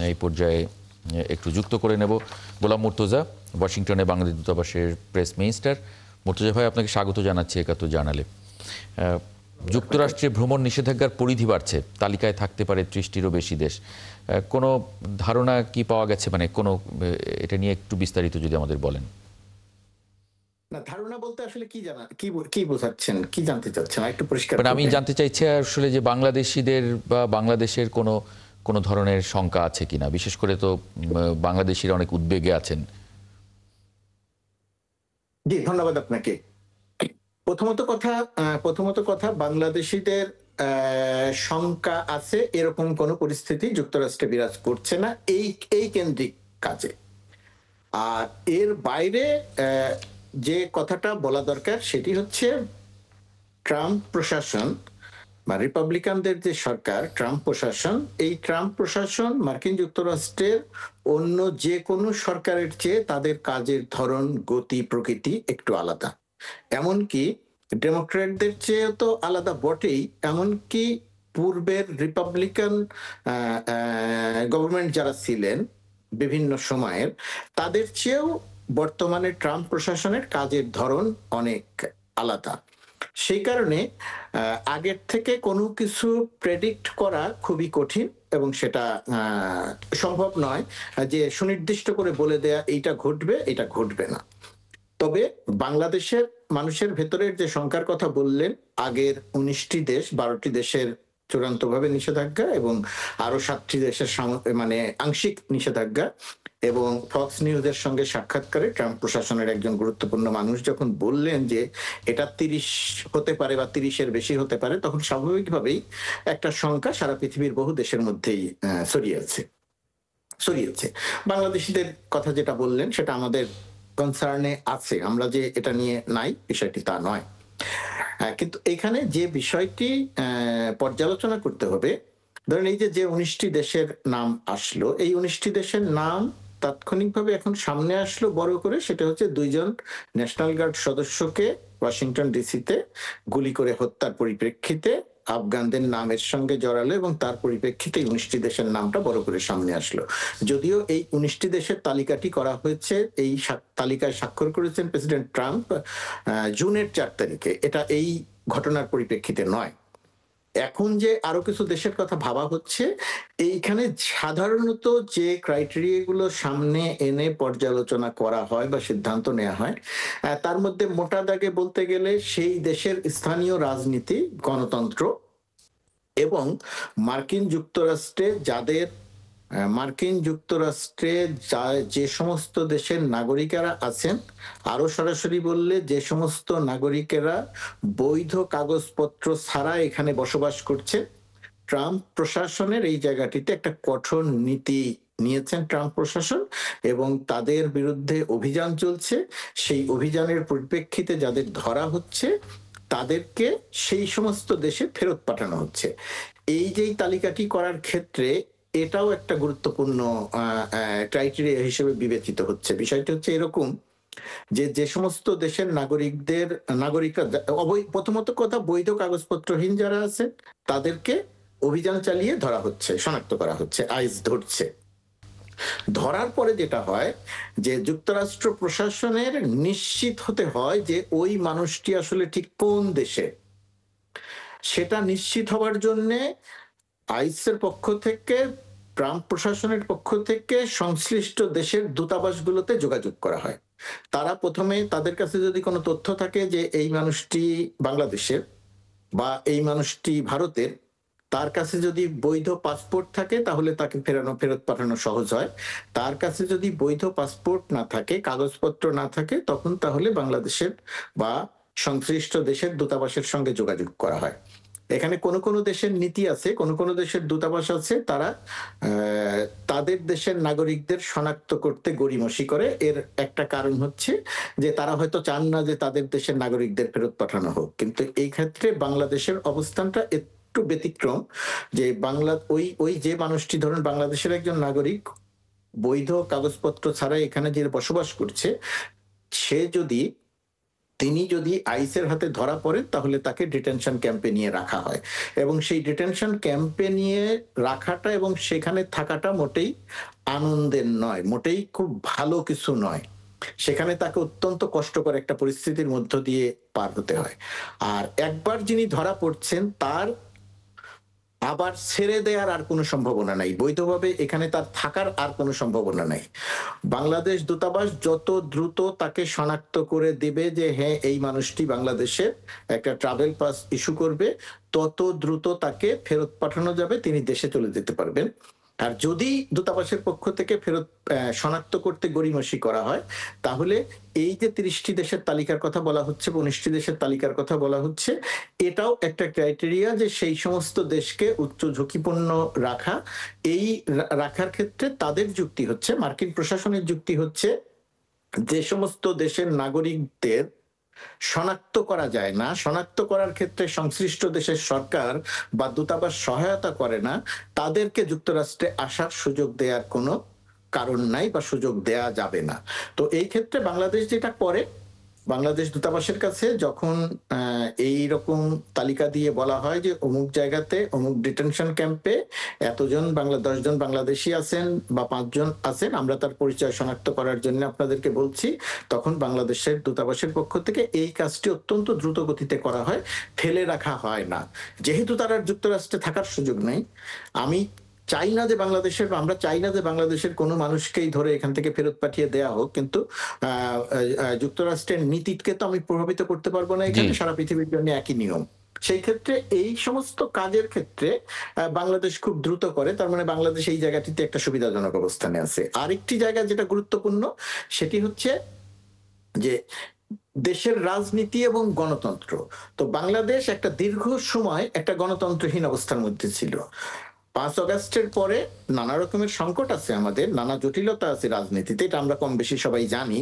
এই পর্যায়ে একটু যুক্ত করে নেব গোলাম মুর্তজা, ওয়াশিংটনে বাংলাদেশ দূতাবাসের প্রেস মিনিস্টার। মুর্তজা ভাই, আপনাকে স্বাগত জানাচ্ছি একাত্তর জানালে। যুক্তরাষ্ট্রে ভ্রমণ নিষেধাজ্ঞার পরিধি বাড়ছে, তালিকায় থাকতে পারে 30টিরও বেশি দেশ। কোনো ধারণা কি পাওয়া গেছে, মানে কোনো এটা নিয়ে একটু বিস্তারিত যদি আমাদের বলেন। না, ধারণা বলতে আসলে কি জানা, কি বোঝাচ্ছেন, কি জানতে চাচ্ছেন একটু পরিষ্কার মানে আমি করবেন? জানতে চাইছি আসলে যে বাংলাদেশিদের বা বাংলাদেশের কোনো ধরনের শঙ্কা আছে কিনা, বিশেষ করে তো বাংলাদেশিরা অনেক উদ্বেগে আছেন। জি, ধন্যবাদ আপনাকে। প্রথমত কথা বাংলাদেশিদের শঙ্কা আছে এরকম কোন পরিস্থিতি যুক্তরাষ্ট্রে বিরাজ করছে না এই কেন্দ্রিক কাজে। আর এর বাইরে যে কথাটা বলা দরকার সেটি হচ্ছে ট্রাম্প প্রশাসন বা রিপাবলিকানদের যে সরকার, ট্রাম্প প্রশাসন, এই ট্রাম্প প্রশাসন মার্কিন যুক্তরাষ্ট্রের অন্য যে কোনো সরকারের চেয়ে তাদের কাজের ধরন, গতি, প্রকৃতি একটু আলাদা। এমনকি ডেমোক্র্যাটদের চেয়েও তো আলাদা বটেই, এমনকি পূর্বের রিপাবলিকান গভর্নমেন্ট যারা ছিলেন বিভিন্ন সময়ের, তাদের চেয়েও বর্তমানে ট্রাম্প প্রশাসনের কাজের ধরন অনেক আলাদা। সেই কারণে আগের থেকে কোনো কিছু প্রেডিক্ট করা খুবই কঠিন এবং সেটা সম্ভব নয় যে সুনির্দিষ্ট করে বলে দেয়া এইটা ঘটবে, এটা ঘটবে না। তবে বাংলাদেশের মানুষের ভেতরের যে শঙ্কার কথা বললেন, আগের 19টি দেশ, 12টি দেশের চূড়ান্তভাবে নিষেধাজ্ঞা এবং আরো 7টি দেশের মানে আংশিক নিষেধাজ্ঞা, এবং ফক্স নিউজের সঙ্গে সাক্ষাৎকারে ট্রাম্প প্রশাসনের একজন গুরুত্বপূর্ণ মানুষ যখন বললেন যে এটা 30 হতে পারে বা 30-এর বেশি হতে পারে, তখন স্বাভাবিকভাবেই একটা শঙ্কা সারা পৃথিবীর বহু দেশের মধ্যেই ছড়িয়েছে। বাংলাদেশিদের কথা যেটা বললেন সেটা আমাদের কনসার্নে আছে, আমরা যে এটা নিয়ে নাই বিষয়টি তা নয়। কিন্তু এখানে যে বিষয়টি পর্যালোচনা করতে হবে, ধরেন এই যে 19টি দেশের নাম আসলো, এই 19টি দেশের নাম তাৎক্ষণিকভাবে এখন সামনে আসলো বড় করে, সেটা হচ্ছে 2 জন ন্যাশনাল গার্ড সদস্যকে ওয়াশিংটন ডিসিতে গুলি করে হত্যার পরিপ্রেক্ষিতে আফগানদের নামের সঙ্গে জড়ালো এবং তার পরিপ্রেক্ষিতে 19টি দেশের নামটা বড় করে সামনে আসলো। যদিও এই 19টি দেশের তালিকাটি করা হয়েছে, এই তালিকায় স্বাক্ষর করেছেন প্রেসিডেন্ট ট্রাম্প জুনের 4 তারিখে, এটা এই ঘটনার পরিপ্রেক্ষিতে নয়। এখন যে আরো কিছু দেশের কথা ভাবা হচ্ছে, এইখানে সাধারণত যে ক্রাইটেরিয়াগুলো সামনে এনে পর্যালোচনা করা হয় বা সিদ্ধান্ত নেওয়া হয়, তার মধ্যে মোটা দাগে বলতে গেলে সেই দেশের স্থানীয় রাজনীতি, গণতন্ত্র এবং মার্কিন যুক্তরাষ্ট্রে যে সমস্ত দেশের নাগরিকেরা আছেন, আরো সরাসরি বললে যে সমস্ত নাগরিকেরা বৈধ কাগজপত্র ছাড়া এখানে বসবাস করছে। ট্রাম্প প্রশাসনের এই জায়গাটিতে একটা কঠোর নীতি নিয়েছেন ট্রাম্প প্রশাসন এবং তাদের বিরুদ্ধে অভিযান চলছে। সেই অভিযানের পরিপ্রেক্ষিতে যাদের ধরা হচ্ছে তাদেরকে সেই সমস্ত দেশে ফেরত পাঠানো হচ্ছে। এই যে তালিকাটি করার ক্ষেত্রে এটাও একটা গুরুত্বপূর্ণ ক্রাইটেরিয়া হিসেবে বিবেচিত হচ্ছে। বিষয়টি হচ্ছে এরকম যে সমস্ত দেশের নাগরিকরা প্রথমত কথা বৈধ কাগজপত্রহীন যারা আছে তাদেরকে অভিযান চালিয়ে ধরা হচ্ছে, শনাক্ত করা হচ্ছে, আইস ধরছে। ধরার পরে যেটা হয় যে যুক্তরাষ্ট্র প্রশাসনের নিশ্চিত হতে হয় যে ওই মানুষটি আসলে ঠিক কোন দেশে। সেটা নিশ্চিত হওয়ার জন্যে আইসের পক্ষ থেকে, ট্রাম্প প্রশাসনের পক্ষ থেকে সংশ্লিষ্ট দেশের দূতাবাসগুলোতে যোগাযোগ করা হয়। তারা প্রথমে তাদের কাছে যদি কোনো তথ্য থাকে যে এই মানুষটি বাংলাদেশের বা এই মানুষটি ভারতের, তার কাছে যদি বৈধ পাসপোর্ট থাকে তাহলে তাকে ফেরত পাঠানো সহজ হয়। তার কাছে যদি বৈধ পাসপোর্ট না থাকে, কাগজপত্র না থাকে, তখন তাহলে বাংলাদেশের বা সংশ্লিষ্ট দেশের দূতাবাসের সঙ্গে যোগাযোগ করা হয়। এখানে কোন কোন দেশের নীতি আছে, কোন কোন দেশের দূতাবাস আছে, তারা তাদের দেশের নাগরিকদের শনাক্ত করতে গড়িমসি করে। এর একটা কারণ হচ্ছে যে তারা হয়তো চান না যে তাদের দেশের নাগরিকদের ফেরত পাঠানো হোক। কিন্তু এই ক্ষেত্রে বাংলাদেশের অবস্থানটা একটু ব্যতিক্রম, যে ওই যে মানুষটি ধরুন বাংলাদেশের একজন নাগরিক, বৈধ কাগজপত্র ছাড়া এখানে যে বসবাস করছে, সে যদি তিনি যদি আইসের হাতে ধরা পড়েন তাহলে তাকে ডিটেনশন ক্যাম্পে নিয়ে রাখা হয় এবং সেই ডিটেনশন ক্যাম্পে নিয়ে রাখাটা এবং সেখানে থাকাটা মোটেই আনন্দের নয়, মোটেই খুব ভালো কিছু নয়। সেখানে তাকে অত্যন্ত কষ্টকর একটা পরিস্থিতির মধ্য দিয়ে পার হতে হয়। আর একবার যিনি ধরা পড়ছেন তার আবার ছেড়ে দেওয়ার আর কোনো সম্ভাবনা নাই। বৈধভাবে এখানে তার থাকার আর কোনো সম্ভাবনা নাই। বাংলাদেশ দূতাবাস যত দ্রুত তাকে শনাক্ত করে দিবে যে হ্যাঁ, এই মানুষটি বাংলাদেশের একটা ট্রাভেল পাস ইস্যু করবে, তত দ্রুত তাকে ফেরত পাঠানো যাবে, তিনি দেশে চলে যেতে পারবেন। আর যদি দূতাবাসের পক্ষ থেকে ফেরত শনাক্ত করতে গড়িমসি করা হয়, তাহলে এই যে ৩০টি দেশের তালিকার কথা বলা হচ্ছে, ১৯টি দেশের তালিকার কথা বলা হচ্ছে, এটাও একটা ক্রাইটেরিয়া যে সেই সমস্ত দেশকে উচ্চ ঝুঁকিপূর্ণ রাখা। এই রাখার ক্ষেত্রে তাদের যুক্তি হচ্ছে, মার্কিন প্রশাসনের যুক্তি হচ্ছে, যে সমস্ত দেশের নাগরিকদের শনাক্ত করা যায় না, শনাক্ত করার ক্ষেত্রে সংশ্লিষ্ট দেশের সরকার বা দূতাবাস সহায়তা করে না, তাদেরকে যুক্তরাষ্ট্রে আসার সুযোগ দেওয়ার কোনো কারণ নাই বা সুযোগ দেয়া যাবে না। তো এই ক্ষেত্রে বাংলাদেশ যেটা করে, বাংলাদেশ দূতাবাসের কাছে যখন এই রকম তালিকা দিয়ে বলা হয় যে অমুক জায়গাতে অমুক ডিটেনশন ক্যাম্পে এতজন ১০ জন বাংলাদেশি আছেন বা ৫ জন আছেন, আমরা তার পরিচয় শনাক্ত করার জন্য আপনাদেরকে বলছি, তখন বাংলাদেশের দূতাবাসের পক্ষ থেকে এই কাজটি অত্যন্ত দ্রুত গতিতে করা হয়, ফেলে রাখা হয় না। যেহেতু তারা যুক্তরাষ্ট্রে থাকার সুযোগ নেই, আমি চাই না যে বাংলাদেশের, আমরা চাই না যে বাংলাদেশের কোনো মানুষকেই ধরে এখান থেকে ফেরত পাঠিয়ে দেয়া হোক, কিন্তু যুক্তরাষ্ট্রের নীতিকে তো আমি প্রভাবিত করতে পারবো না এখানে, সারা পৃথিবীর জন্য একই নিয়ম। সেই ক্ষেত্রে এই সমস্ত কাজের ক্ষেত্রে বাংলাদেশ খুব দ্রুত করে, তার মানে বাংলাদেশ এই জায়গাটিতে একটা সুবিধাজনক অবস্থানে আছে। আরেকটি জায়গা যেটা গুরুত্বপূর্ণ, সেটি হচ্ছে যে দেশের রাজনীতি এবং গণতন্ত্র। তো বাংলাদেশ একটা দীর্ঘ সময় একটা গণতন্ত্রহীন অবস্থার মধ্যে ছিল। ৫ অগাস্টের পরে নানা রকমের সংকট আছে, আমাদের নানা জটিলতা আছে রাজনীতিতে, এটা আমরা কম বেশি সবাই জানি।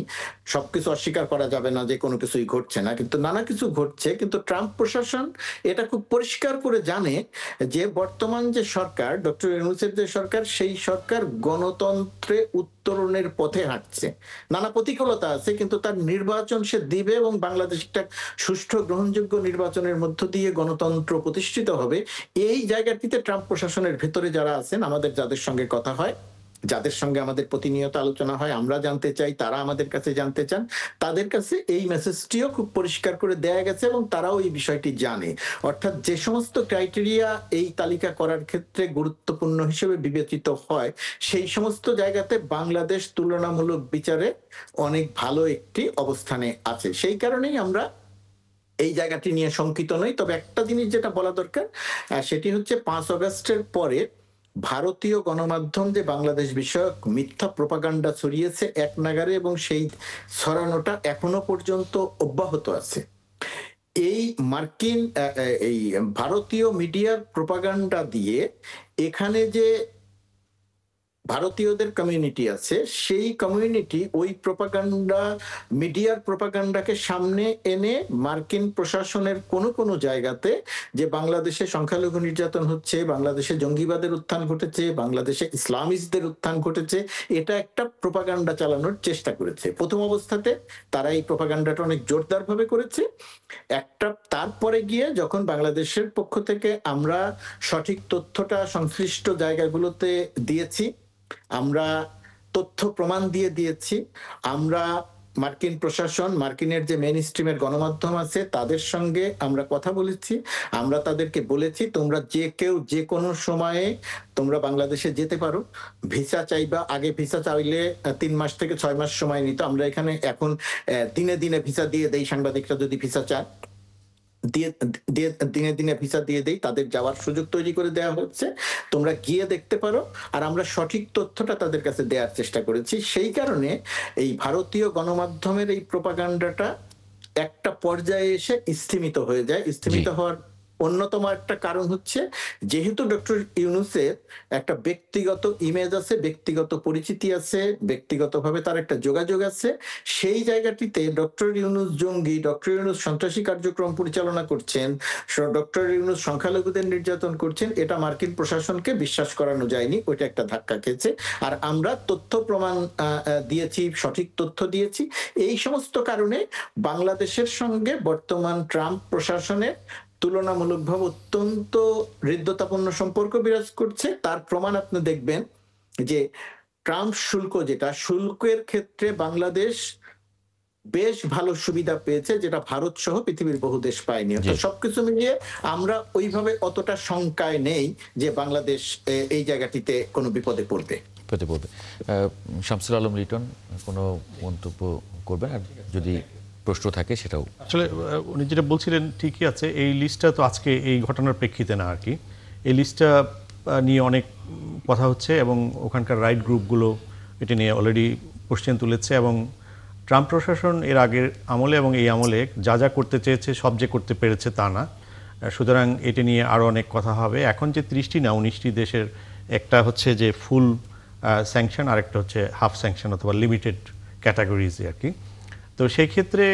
সবকিছু অস্বীকার করা যাবে না যে কোনো কিছুই ঘটছে না, কিন্তু নানা কিছু ঘটছে। কিন্তু ট্রাম্প প্রশাসন এটা খুব পরিষ্কার করে জানে যে বর্তমান যে সরকার, ডক্টর ইউনূসের যে সরকার, সেই সরকার গণতন্ত্রে উত্তরণের পথে হাঁটছে। নানা প্রতিকূলতা আছে, কিন্তু তার নির্বাচন সে দিবে এবং বাংলাদেশ একটা সুষ্ঠু গ্রহণযোগ্য নির্বাচনের মধ্য দিয়ে গণতন্ত্র প্রতিষ্ঠিত হবে। এই জায়গাটিতে ট্রাম্প প্রশাসনের ভেতরে যারা আছেন, আমাদের যাদের সঙ্গে কথা হয়, যাদের সঙ্গে আমাদের প্রতিনিয়ত আলোচনা হয়, আমরা জানতে চাই, তারা আমাদের কাছে জানতে চান, তাদের কাছে এই মেসেজটিও খুব পরিষ্কার করে দেয়া গেছে এবং তারাও এই বিষয়টি জানে। অর্থাৎ যে সমস্ত ক্রাইটেরিয়া এই তালিকা করার ক্ষেত্রে গুরুত্বপূর্ণ হিসেবে বিবেচিত হয়, সেই সমস্ত জায়গাতে বাংলাদেশ তুলনামূলক বিচারে অনেক ভালো একটি অবস্থানে আছে। সেই কারণেই আমরা এই জায়গাটি নিয়ে শঙ্কিত নই। তবে একটা জিনিস যেটা বলা দরকার, সেটি হচ্ছে ৫ অগাস্টের পরে ভারতীয় গণমাধ্যম যে বাংলাদেশ বিষয়ক মিথ্যা প্রোপাগান্ডা ছড়িয়েছে এক নাগাড়ে, এবং সেই ছড়ানোটা এখনো পর্যন্ত অব্যাহত আছে। এই মার্কিন এই ভারতীয় মিডিয়ার প্রোপাগান্ডা দিয়ে এখানে যে ভারতীয়দের কমিউনিটি আছে, সেই কমিউনিটি ওই প্রোপাগান্ডা, মিডিয়ার প্রোপাগান্ডাকে সামনে এনে মার্কিন প্রশাসনের কোনো কোনো জায়গাতে যে বাংলাদেশে সংখ্যালঘু নির্যাতন হচ্ছে, বাংলাদেশে জঙ্গিবাদের উত্থান ঘটেছে, বাংলাদেশে ইসলামিস্টদের উত্থান ঘটেছে, এটা একটা প্রোপাগান্ডা চালানোর চেষ্টা করেছে। প্রথম অবস্থাতে তারা এই প্রোপাগান্ডাটা অনেক জোরদারভাবে করেছে। তারপরে গিয়ে যখন বাংলাদেশের পক্ষ থেকে আমরা সঠিক তথ্যটা সংশ্লিষ্ট জায়গাগুলোতে দিয়েছি, আমরা তথ্য প্রমাণ দিয়ে দিয়েছি, আমরা মার্কিন প্রশাসন, মার্কিনের যে মেইন স্ট্রিমের গণমাধ্যম আছে, তাদের সঙ্গে আমরা কথা বলেছি, আমরা তাদেরকে বলেছি তোমরা যে কেউ যে কোনো সময়ে তোমরা বাংলাদেশে যেতে পারো। ভিসা চাইবা, আগে ভিসা চাইলে ৩ মাস থেকে ৬ মাস সময় নিত, আমরা এখানে এখন দিনে দিনে ভিসা দিয়ে দেই। সাংবাদিকরা যদি ভিসা চায়, দিনে দিনে ভিসা দিয়ে দেই, তাদের যাওয়ার সুযোগ তৈরি করে দেওয়া হচ্ছে, তোমরা গিয়ে দেখতে পারো। আর আমরা সঠিক তথ্যটা তাদের কাছে দেওয়ার চেষ্টা করেছি। সেই কারণে এই ভারতীয় গণমাধ্যমের এই প্রোপাগান্ডাটা একটা পর্যায়ে এসে স্থিমিত হয়ে যায়। স্থিমিত হওয়ার অন্যতম একটা কারণ হচ্ছে যেহেতু ডক্টর ইউনূসের একটা ব্যক্তিগত ইমেজ আছে, ব্যক্তিগত পরিচিতি আছে, ব্যক্তিগতভাবে তার একটা যোগাযোগ আছে, সেই জায়গাটিতে ডক্টর ইউনূস জঙ্গি, ডক্টর ইউনূস সন্ত্রাসী কার্যক্রম পরিচালনা করছেন, ডক্টর ইউনূস সংখ্যালঘুদের নির্যাতন করছেন, এটা মার্কিন প্রশাসনকে বিশ্বাস করানো যায়নি, ওইটা একটা ধাক্কা খেয়েছে। আর আমরা তথ্য প্রমাণ দিয়েছি, সঠিক তথ্য দিয়েছি। এই সমস্ত কারণে বাংলাদেশের সঙ্গে বর্তমান ট্রাম্প প্রশাসনের তুলনামূলকভাবে অত্যন্ত হৃদ্যতাপূর্ণ সম্পর্ক বিরাজ করছে। তার প্রমাণ আপনি দেখবেন যে ট্রাম্প শুল্ক, যেটা শুল্কের ক্ষেত্রে বাংলাদেশ বেশ ভালো সুবিধা পেয়েছে, যেটা ভারত সহ পৃথিবীর বহু দেশ পায়নি। অর্থাৎ সবকিছু মিলিয়ে আমরা ওইভাবে অতটা শঙ্কায় নেই যে বাংলাদেশ এই জায়গাটিতে কোনো বিপদে পড়বে। শামসুল আলম লিটন কোনো মন্তব্য করবেন, আর যদি প্রশ্ন থাকে সেটাও। আসলে উনি যেটা বলছিলেন ঠিকই আছে। এই লিস্টটা তো আজকে এই ঘটনার প্রেক্ষিতে না আর কি, এই লিস্টটা নিয়ে অনেক কথা হচ্ছে এবং ওখানকার রাইট গ্রুপগুলো এটা নিয়ে অলরেডি কোশ্চেন তুলেছে, এবং ট্রাম্প প্রশাসন এর আগের আমলে এবং এই আমলে যা যা করতে চেয়েছে সব যে করতে পেরেছে তা না। সুতরাং এটা নিয়ে আরও অনেক কথা হবে। এখন যে 30টি না 19টি দেশের, একটা হচ্ছে যে ফুল স্যাংশন, আরেকটা হচ্ছে হাফ স্যাংশন অথবা লিমিটেড ক্যাটাগরিজে আর কি। তো সেই ক্ষেত্রে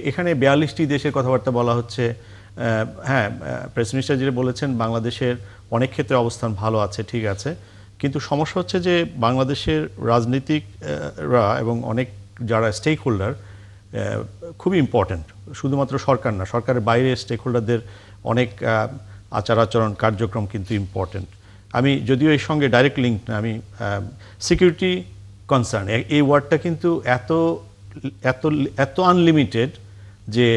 এখানে 42টি দেশের কথাবার্তা বলা হচ্ছে। হ্যাঁ, প্রেস মিনিস্টার যেটা বলেছেন বাংলাদেশের অনেক ক্ষেত্রে অবস্থান ভালো আছে, ঠিক আছে, কিন্তু সমস্যা হচ্ছে যে বাংলাদেশের রাজনীতিকরা এবং অনেক যারা স্টেক হোল্ডার খুবই ইম্পর্ট্যান্ট, শুধুমাত্র সরকার না, সরকারের বাইরে স্টেক হোল্ডারদের অনেক আচার আচরণ কার্যক্রম কিন্তু ইম্পর্ট্যান্ট। আমি যদিও এর সঙ্গে ডাইরেক্ট লিঙ্ক না, আমি সিকিউরিটি কনসার্ন, এই ওয়ার্ডটা কিন্তু এত এত এত আনলিমিটেড যে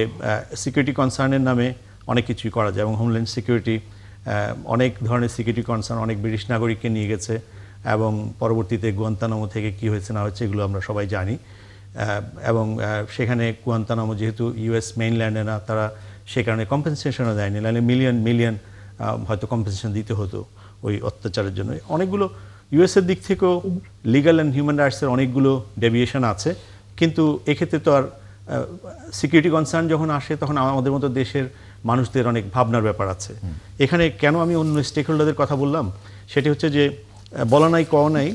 সিকিউরিটি কনসার্নের নামে অনেক কিছুই করা যায়, এবং হোমল্যান্ড সিকিউরিটি অনেক ধরনের সিকিউরিটি কনসার্ন অনেক ব্রিটিশ নাগরিককে নিয়ে গেছে, এবং পরবর্তীতে গুয়ান্তানামো থেকে কি হয়েছে না হয়েছে এগুলো আমরা সবাই জানি। এবং সেখানে গুয়ান্তানামো যেহেতু ইউএস মেইনল্যান্ডে না, তারা সে কারণে কম্পেনসেশনও দেয়নি, নাহলে মিলিয়ন হয়তো কম্পেনসেশন দিতে হতো ওই অত্যাচারের জন্য। অনেকগুলো ইউএসের দিক থেকেও লিগ্যাল অ্যান্ড হিউম্যান রাইটসের অনেকগুলো ডেভিয়েশন আছে, কিন্তু এক্ষেত্রে তো আর সিকিউরিটি কনসার্ন যখন আসে তখন আমাদের মতো দেশের মানুষদের অনেক ভাবনার ব্যাপার আছে। এখানে কেন আমি অন্য স্টেক হোল্ডারদের কথা বললাম সেটি হচ্ছে যে বলা নাই কওয়া নাই,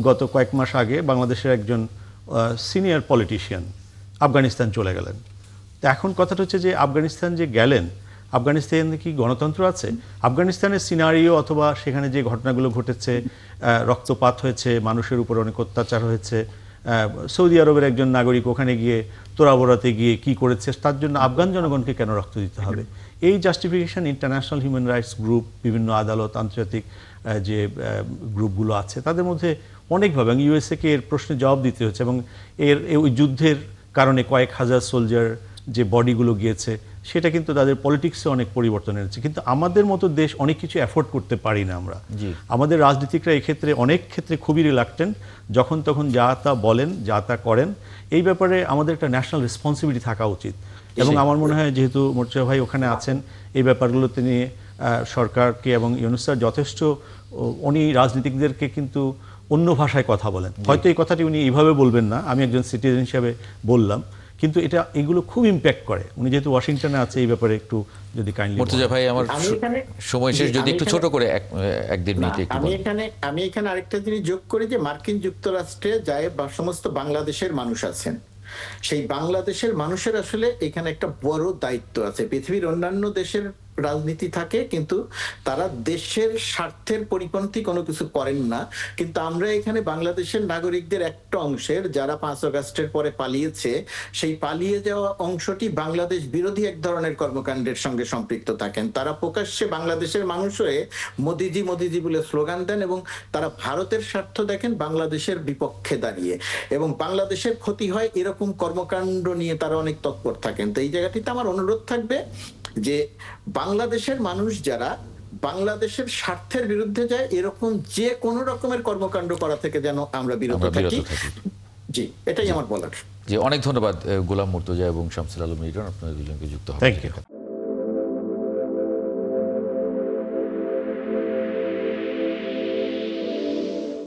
গত কয়েক মাস আগে বাংলাদেশের একজন সিনিয়র পলিটিশিয়ান আফগানিস্তান চলে গেলেন। তো এখন কথাটা হচ্ছে যে আফগানিস্তান যে গেলেন, আফগানিস্তানে কি গণতন্ত্র আছে? আফগানিস্তানের সিনারিও অথবা সেখানে যে ঘটনাগুলো ঘটেছে, রক্তপাত হয়েছে, মানুষের উপর অনেক অত্যাচার হয়েছে, সৌদি আরবের একজন নাগরিক ওখানে গিয়ে তোরাবোরাতে গিয়ে কি করেছে, তার জন্য আফগান জনগণকে কেন রক্ত দিতে হবে? এই justification international human rights group, বিভিন্ন আদালত, আন্তর্জাতিক যে গ্রুপগুলো আছে তাদের মধ্যে অনেকভাবে, এবং ইউএসএকে এর প্রশ্নে জবাব দিতে হচ্ছে, এবং ওই যুদ্ধের কারণে কয়েক হাজার সোলজার যে বডিগুলো গিয়েছে সেটা কিন্তু তাদের পলিটিক্সে অনেক পরিবর্তন এনেছে। কিন্তু আমাদের মতো দেশ অনেক কিছু অ্যাফোর্ড করতে পারি না আমরা। আমাদের রাজনীতিকরা এক্ষেত্রে অনেক ক্ষেত্রে খুবই রিলাক্টেন্ট, যখন তখন যা তা বলেন, যা তা করেন। এই ব্যাপারে আমাদের একটা ন্যাশনাল রেসপন্সিবিলিটি থাকা উচিত, এবং আমার মনে হয় যেহেতু মোর্চা ভাই ওখানে আছেন, এই ব্যাপারগুলোতে নিয়ে সরকারকে এবং ইউনূস স্যার যথেষ্ট, উনি রাজনীতিকদেরকে কিন্তু অন্য ভাষায় কথা বলেন, হয়তো এই কথাটি উনি এইভাবে বলবেন না, আমি একজন সিটিজেন হিসাবে বললাম, কিন্তু এগুলো খুব ইম্প্যাক্ট করে। উনি যেহেতু ওয়াশিংটনে আছে, এই ব্যাপারে একটু যদি কাইন্ডলি। মুর্তজা ভাই, আমার সময় শেষ, যদি একটু ছোট করে এক দেড় মিনিটে একটু বলেন। আমি এখানে আরেকটা জিনিস যোগ করি যে মার্কিন যুক্তরাষ্ট্রে যায় সমস্ত বাংলাদেশের মানুষ আছেন, সেই বাংলাদেশের মানুষের আসলে এখানে একটা বড় দায়িত্ব আছে। পৃথিবীর অন্যান্য দেশের রাজনীতি থাকে, কিন্তু তারা দেশের স্বার্থের পরিপন্থী কোনো কিছু করেন না। কিন্তু আমরা এখানে বাংলাদেশের নাগরিকদের একটা অংশের, যারা 5 আগস্টের পরে পালিয়েছে, সেই পালিয়ে যাওয়া অংশটি বাংলাদেশ বিরোধী এক ধরনের কর্মকাণ্ডের সঙ্গে সম্পৃক্ত থাকেন। তারা প্রকাশ্যে বাংলাদেশের মানুষ হয়ে মোদিজি মোদিজি বলে স্লোগান দেন, এবং তারা ভারতের স্বার্থ দেখেন বাংলাদেশের বিপক্ষে দাঁড়িয়ে, এবং বাংলাদেশের ক্ষতি হয় এরকম কর্মকাণ্ড নিয়ে তারা অনেক তৎপর থাকেন। তো এই জায়গাটিতে আমার অনুরোধ থাকবে যে বাংলাদেশের মানুষ যারা বাংলাদেশের স্বার্থের বিরুদ্ধে যায়, এরকম যে কোনো রকমের কর্মকাণ্ড করা থেকে যেন আমরা বিরত থাকি। জি, এটাই আমার বলার। জি, অনেক ধন্যবাদ গোলাম মুর্তজা এবং শামসুল আলম লিটন, আপনাদের দুজনকে যুক্ত হওয়ার জন্য। Thank you.